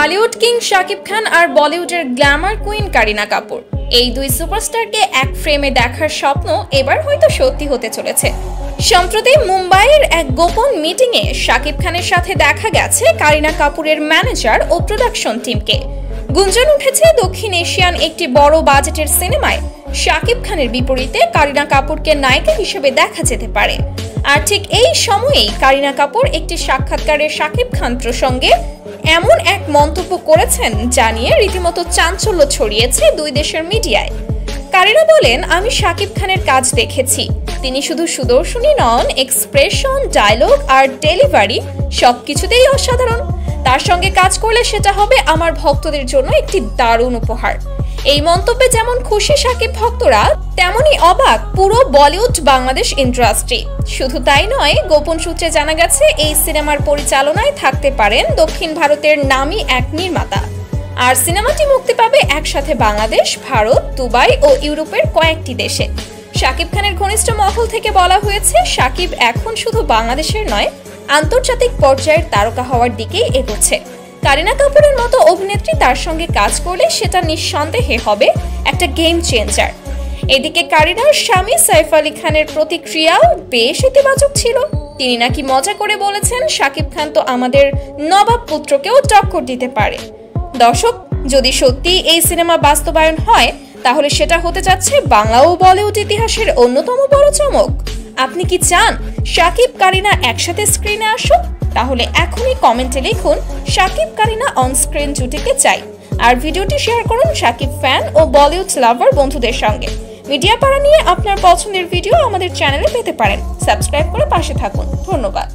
Hollywood king Shakib Khan আর বলিউডের Glamour queen Kareena Kapoor এই দুই সুপারস্টারকে এক ফ্রেমে দেখার স্বপ্ন এবার হয়তো সত্যি হতে চলেছে। সম্প্রতি মুম্বাইয়ের এক গোপন মিটিংয়ে শাকিব খানের সাথে দেখা গেছে কারিনা কাপুরের ম্যানেজার ও প্রোডাকশন টিমকে। গুঞ্জন উঠেছে দক্ষিণ এশিয়ান একটি বড় বাজেটের সিনেমায় শাকিব খানের বিপরীতে কারিনা কাপুরকে নায়িকা হিসেবে দেখা যেতে পারে। আর ঠিক এই সময়েই কারিনা কাপুর একটি সাক্ষাৎকারে শাকিব খান প্রসঙ্গে এমন এক মন্তব্য করেছেন যা নিয়ে রীতিমতো চাঞ্চল্য ছড়িয়েছে দুই দেশের মিডিয়ায়। কারিনা বলেন, আমি শাকিব খানের কাজ দেখেছি, তিনি শুধু সুদর্শনী নন, এক্সপ্রেশন, ডায়লগ আর ডেলিভারি সবকিছুতেই অসাধারণ। তার সঙ্গে কাজ করলে সেটা হবে আমার ভক্তদের জন্য একটি দারুণ উপহার। এই মন্তব্যে যেমন খুশি শাকিব ভক্তরা, তেমনই অবাক পুরো বলিউড বাংলাদেশ ইন্ডাস্ট্রি। শুধু তাই নয়, গোপন সূত্রে জানা গেছে এই সিনেমার পরিচালনায় থাকতে পারেন দক্ষিণ ভারতের নামী এক নির্মাতা। আর সিনেমাটি মুক্তি পাবে একসাথে বাংলাদেশ, ভারত, দুবাই ও ইউরোপের কয়েকটি দেশে। শাকিব খানের ঘনিষ্ঠ মহল থেকে বলা হয়েছে, শাকিব এখন শুধু বাংলাদেশের নয়, আন্তর্জাতিক পর্যায়ের তারকা হওয়ার দিকেই এগোচ্ছে। কারিনা কাপুরের মতো অভিনেত্রী তার সঙ্গে কাজ করলে সেটা নিঃসন্দেহে হবে একটা গেম চেঞ্জার। এদিকে কারিনার স্বামী সাইফ আলী খানের প্রতিক্রিয়াও বেশ ইতিবাচক ছিল। তিনি নাকি মজা করে বলেছেন, শাকিব খান তো আমাদের নবাব পুত্রকেও টক্কর দিতে পারে। দর্শক, যদি সত্যি এই সিনেমা বাস্তবায়ন হয় তাহলে সেটা হতে যাচ্ছে বাংলা ও বলিউড ইতিহাসের অন্যতম বড় চমক। আপনি কি চান শাকিব কারিনা একসাথে স্ক্রিনে আসুক? তাহলে এখনই কমেন্টে লিখুন শাকিব কারিনা অন স্ক্রিন জুটিকে চাই। আর ভিডিওটি শেয়ার করুন শাকিব ফ্যান ও বলিউড লাভার বন্ধুদের সঙ্গে। মিডিয়া পাড়া নিয়ে আপনার পছন্দের ভিডিও আমাদের চ্যানেলে পেতে পারেন। সাবস্ক্রাইব করে পাশে থাকুন। ধন্যবাদ।